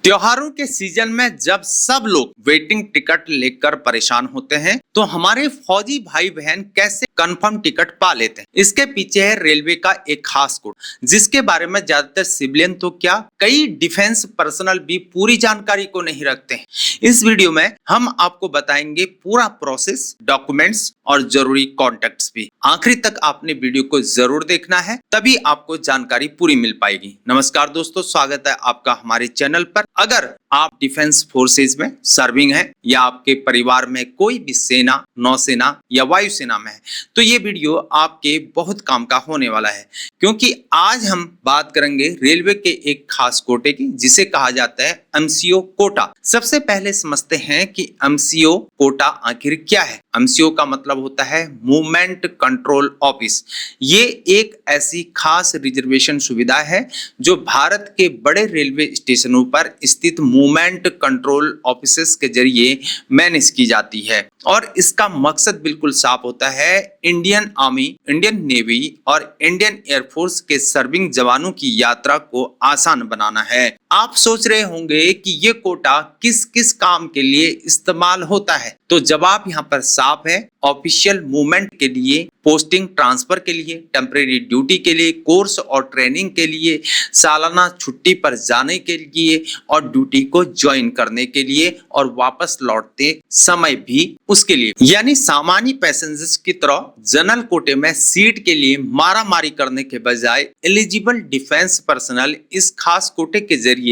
त्योहारों के सीजन में जब सब लोग वेटिंग टिकट लेकर परेशान होते हैं तो हमारे फौजी भाई बहन कैसे कंफर्म टिकट पा लेते हैं। इसके पीछे है रेलवे का एक खास कोड जिसके बारे में ज्यादातर सिविलियन तो क्या कई डिफेंस पर्सनल भी पूरी जानकारी को नहीं रखते हैं। इस वीडियो में हम आपको बताएंगे पूरा प्रोसेस, डॉक्यूमेंट्स और जरूरी कॉन्टेक्ट्स भी। आखिरी तक आपने वीडियो को जरूर देखना है, तभी आपको जानकारी पूरी मिल पाएगी। नमस्कार दोस्तों, स्वागत है आपका हमारे चैनल पर। अगर आप डिफेंस फोर्सेज में सर्विंग है या आपके परिवार में कोई भी सेना, नौसेना या वायुसेना में है तो ये वीडियो आपके बहुत काम का होने वाला है, क्योंकि आज हम बात करेंगे रेलवे के एक खास कोटे की जिसे कहा जाता है एमसीओ कोटा। सबसे पहले समझते हैं कि एमसीओ कोटा आखिर क्या है। एमसीओ का मतलब होता है मूवमेंट कंट्रोल ऑफिस। ये एक ऐसी खास रिजर्वेशन सुविधा है जो भारत के बड़े रेलवे स्टेशनों पर स्थित मूवमेंट कंट्रोल ऑफिसेस के जरिए मैनेज की जाती है और इसका मकसद बिल्कुल साफ होता है, इंडियन आर्मी, इंडियन नेवी और इंडियन एयरफोर्स के सर्विंग जवानों की यात्रा को आसान बनाना है। आप सोच रहे होंगे कि ये कोटा किस किस काम के लिए इस्तेमाल होता है, तो जवाब यहाँ पर साफ है। ऑफिशियल मूवमेंट के लिए, पोस्टिंग ट्रांसफर के लिए, टेम्परेरी ड्यूटी के लिए, कोर्स और ट्रेनिंग के लिए, सालाना छुट्टी पर जाने के लिए और ड्यूटी को ज्वाइन करने के लिए और वापस लौटते समय भी उसके लिए। यानी सामान्य पैसेंजर्स की तरह जनरल कोटे में सीट के लिए मारामारी करने के बजाय एलिजिबल डिफेंस पर्सनल इस खास कोटे के जरिए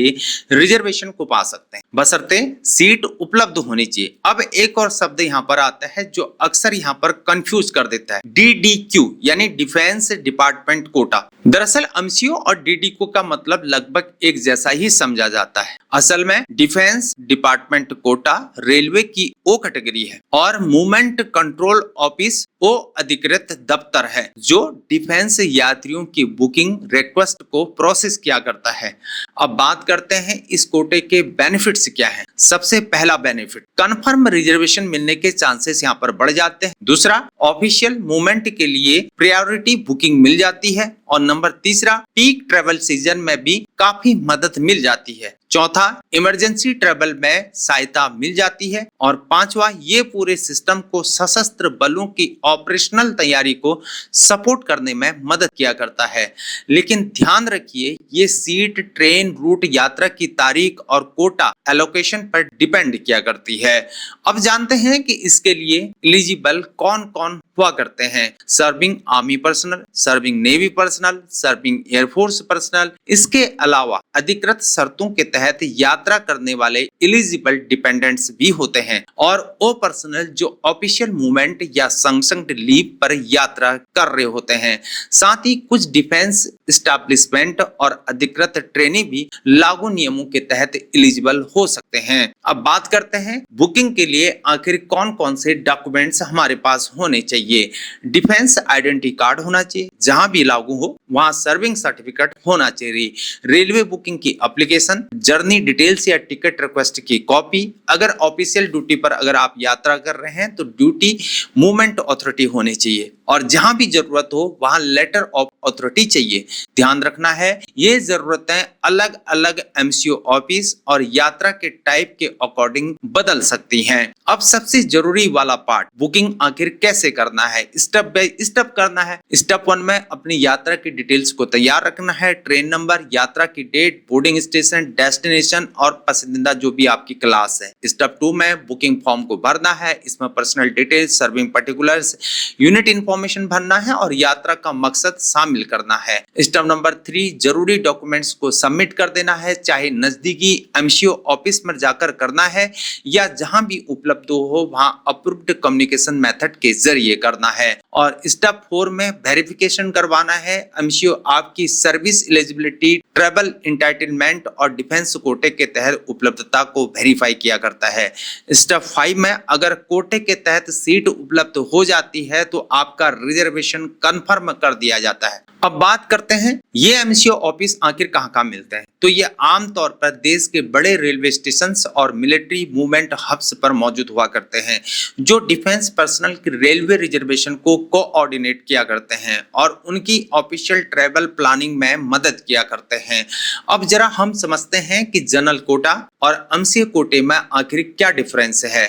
रिजर्वेशन को पा सकते हैं, बशर्ते सीट उपलब्ध होनी चाहिए। अब एक और शब्द यहाँ पर आता है जो अक्सर यहाँ पर कंफ्यूज कर देता है, DDQ यानी डिफेंस डिपार्टमेंट कोटा। दरअसल एमसीओ और DDQ का मतलब लगभग एक जैसा ही समझा जाता है। असल में डिफेंस डिपार्टमेंट कोटा रेलवे की ओ कैटेगरी है और मूवमेंट कंट्रोल ऑफिस ओ अधिकृत दफ्तर है जो डिफेंस यात्रियों की बुकिंग रिक्वेस्ट को प्रोसेस किया करता है। अब बात करते हैं इस कोटे के बेनिफिट्स क्या हैं। सबसे पहला बेनिफिट, कंफर्म रिजर्वेशन मिलने के चांसेस यहाँ पर बढ़ जाते हैं। दूसरा, ऑफिशियल मूवमेंट के लिए प्रायोरिटी बुकिंग मिल जाती है। और नंबर तीसरा, पीक ट्रेवल सीजन में भी काफी मदद मिल जाती है। चौथा, इमरजेंसी ट्रेवल में सहायता मिल जाती है। और पांचवा, ये पूरे सिस्टम को सशस्त्र बलों की ऑपरेशनल तैयारी को सपोर्ट करने में मदद किया करता है। लेकिन ध्यान रखिए, ये सीट, ट्रेन रूट, यात्रा की तारीख और कोटा एलोकेशन पर डिपेंड किया करती है। अब जानते हैं कि इसके लिए एलिजिबल कौन कौन हुआ करते हैं। Serving army personnel, serving navy personal, serving air force personal. इसके अलावा अधिकृत शर्तों के तहत यात्रा करने वाले एलिजिबल डिपेंडेंट्स भी होते हैं और वो पर्सनल जो ऑफिशियल मूवमेंट या संक्षिप्त लीव पर यात्रा कर रहे होते हैं। साथ ही कुछ डिफेंस एस्टैब्लिशमेंट और अधिकृत ट्रेनी भी लागू नियमों के तहत एलिजिबल हो सकते हैं। अब बात करते हैं बुकिंग के लिए आखिर कौन कौन से डॉक्यूमेंट्स हमारे पास होने चाहिए। डिफेंस आइडेंटिटी कार्ड होना चाहिए, जहां भी लागू हो वहां सर्विंग सर्टिफिकेट होना चाहिए। रेलवे बुकिंग की एप्लीकेशन, जर्नी डिटेल्स या टिकट रिक्वेस्ट की कॉपी। अगर ऑफिशियल ड्यूटी पर अगर आप यात्रा कर रहे हैं तो ड्यूटी मूवमेंट अथॉरिटी होनी चाहिए और जहां भी जरूरत हो वहां लेटर ऑफ अथॉरिटी चाहिए। ध्यान रखना है, ये जरूरतें अलग अलग एमसीओ ऑफिस और यात्रा के टाइप के अकॉर्डिंग बदल सकती हैं। अब सबसे जरूरी वाला पार्ट, बुकिंग आखिर कैसे करना है, स्टेप बाय स्टेप करना है। स्टेप 1 में अपनी यात्रा की डिटेल्स को तैयार रखना है। ट्रेन नंबर, यात्रा की डेट, बोर्डिंग स्टेशन, डेस्टिनेशन और पसंदीदा जो भी आपकी क्लास है। स्टेप 2 में बुकिंग फॉर्म को भरना है। इसमें personal details, serving particulars, unit information भरना है और यात्रा का मकसद शामिल करना है। स्टेप नंबर 3, जरूरी डॉक्यूमेंट्स को सबमिट कर देना है, चाहे नजदीकी एमसीओ ऑफिस में जाकर करना है या जहां भी उपलब्ध हो वहां अप्रूव्ड कम्युनिकेशन मेथड के जरिए करना है। और स्टेप 4 में वेरिफिकेशन करवाना है। एमसीओ आपकी सर्विस एलिजिबिलिटी, ट्रैवल एंटाइटलमेंट और डिफेंस कोटे के तहत उपलब्धता को वेरीफाई किया करता है। स्टेप 5 में अगर कोटे के तहत सीट उपलब्ध हो जाती है तो आपका आपका रिजर्वेशन कंफर्म कर दिया जाता है। अब बात करते हैं ये एमसीओ ऑफिस आखिर कहाँ मिलते हैं। तो ये आमतौर पर देश के बड़े रेलवे स्टेशन और मिलिट्री मूवमेंट हब्स पर मौजूद हुआ करते हैं, जो डिफेंस पर्सनल की रेलवे रिजर्वेशन को कोऑर्डिनेट किया करते हैं और उनकी ऑफिशियल ट्रैवल प्लानिंग में मदद किया करते हैं। अब जरा हम समझते हैं कि जनरल कोटा और एमसीओ कोटे में आखिर क्या डिफरेंस है।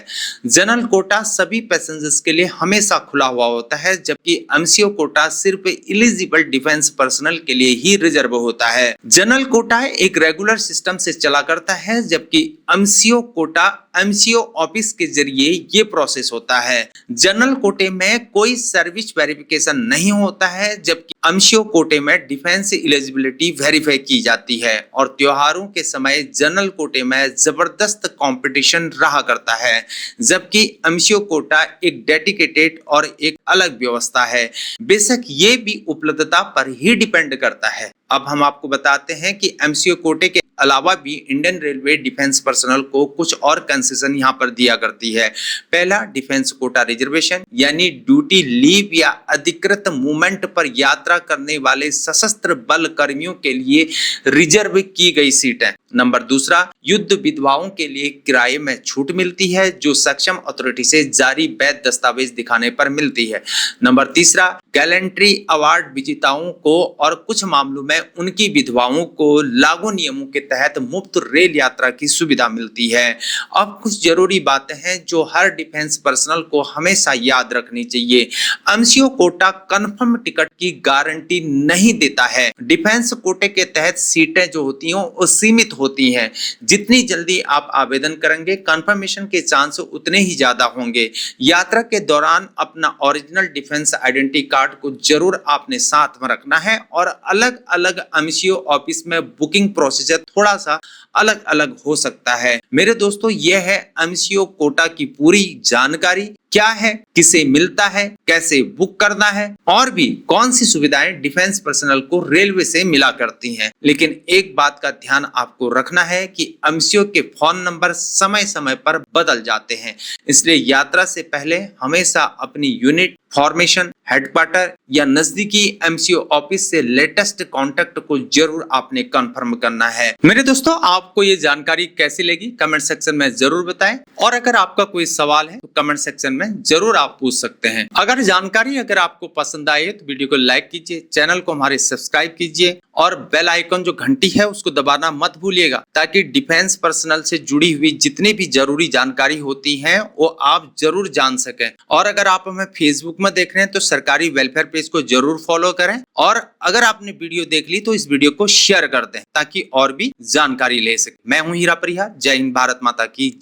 जनरल कोटा सभी पैसेंजर्स के लिए हमेशा खुला हुआ होता है, जबकि एमसीओ कोटा सिर्फ एलिजिबल डिफेंस पर्सनल के लिए ही रिजर्व होता है। जनरल कोटा एक रेगुलर सिस्टम से चला करता है, जबकि एमसीओ कोटा एमसीओ ऑफिस के जरिए ये प्रोसेस होता है। जनरल कोटे में कोई सर्विस वेरिफिकेशन नहीं होता है, जबकि एमसीओ कोटे में डिफेंस एलिजिबिलिटी वेरीफाई की जाती है। और त्योहारों के समय जनरल कोटे में जबरदस्त कंपटीशन रहा करता है, जबकि एमसीओ कोटा एक डेडिकेटेड और एक अलग व्यवस्था है। बेशक ये भी उपलब्धता पर ही डिपेंड करता है। अब हम आपको बताते हैं कि एमसीओ कोटे के अलावा भी इंडियन रेलवे डिफेंस पर्सनल को कुछ और कंसेशन यहाँ पर दिया करती है। पहला, डिफेंस कोटा रिजर्वेशन, यानी ड्यूटी लीव या अधिकृत मूवमेंट पर यात्रा करने वाले सशस्त्र बल कर्मियों के लिए रिजर्व की गई सीटें। नंबर दूसरा, युद्ध विधवाओं के लिए किराए में छूट मिलती है, जो सक्षम अथॉरिटी से जारी वैध दस्तावेज दिखाने पर मिलती है। नंबर तीसरा, गैलेंट्री अवार्ड विजेताओं को और कुछ मामलों में उनकी विधवाओं को लागू नियमों के तहत मुफ्त रेल यात्रा की सुविधा मिलती है। अब कुछ जरूरी बातें हैं जो हर डिफेंस पर्सनल को हमेशा याद रखनी चाहिए। एमसीओ कोटा कंफर्म टिकट की गारंटी नहीं देता है। डिफेंस कोटे के तहत सीटें जो होती हैं वो सीमित होती हैं। जितनी जल्दी आप आवेदन करेंगे, कंफर्मेशन के चांस उतने ही ज्यादा होंगे। यात्रा के दौरान अपना ओरिजिनल डिफेंस आइडेंटिटी कार्ड को जरूर आपने साथ में रखना है और अलग अलग एमसीओ ऑफिस में बुकिंग प्रोसीजर थोड़ा सा अलग अलग हो सकता है। मेरे दोस्तों, यह है एमसीओ कोटा की पूरी जानकारी। क्या है, किसे मिलता है, कैसे बुक करना है और भी कौन सी सुविधाएं डिफेंस पर्सनल को रेलवे से मिला करती हैं। लेकिन एक बात का ध्यान आपको रखना है कि एमसीओ के फोन नंबर समय समय पर बदल जाते हैं, इसलिए यात्रा से पहले हमेशा अपनी यूनिट, फॉर्मेशन, हेडक्वार्टर या नजदीकी एमसीओ ऑफिस से लेटेस्ट कॉन्टेक्ट को जरूर आपने कंफर्म करना है। मेरे दोस्तों, आपको ये जानकारी कैसी लगी कमेंट सेक्शन में जरूर बताएं और अगर आपका कोई सवाल है तो कमेंट सेक्शन में जरूर आप पूछ सकते हैं। अगर जानकारी आपको पसंद आए तो वीडियो को लाइक कीजिए, चैनल को हमारे सब्सक्राइब कीजिए और बेल आइकन जो घंटी है उसको दबाना मत भूलिएगा, ताकि डिफेंस पर्सनल से जुड़ी हुई जितनी भी जरूरी जानकारी होती है वो आप जरूर जान सकें। और अगर आप हमें फेसबुक में देख रहे हैं तो सरकारी वेलफेयर पेज को जरूर फॉलो करें और अगर आपने वीडियो देख ली तो इस वीडियो को शेयर कर दें ताकि और भी जानकारी ले सके। मैं हूं हीरा परिहार। जय हिंद, भारत माता की जय।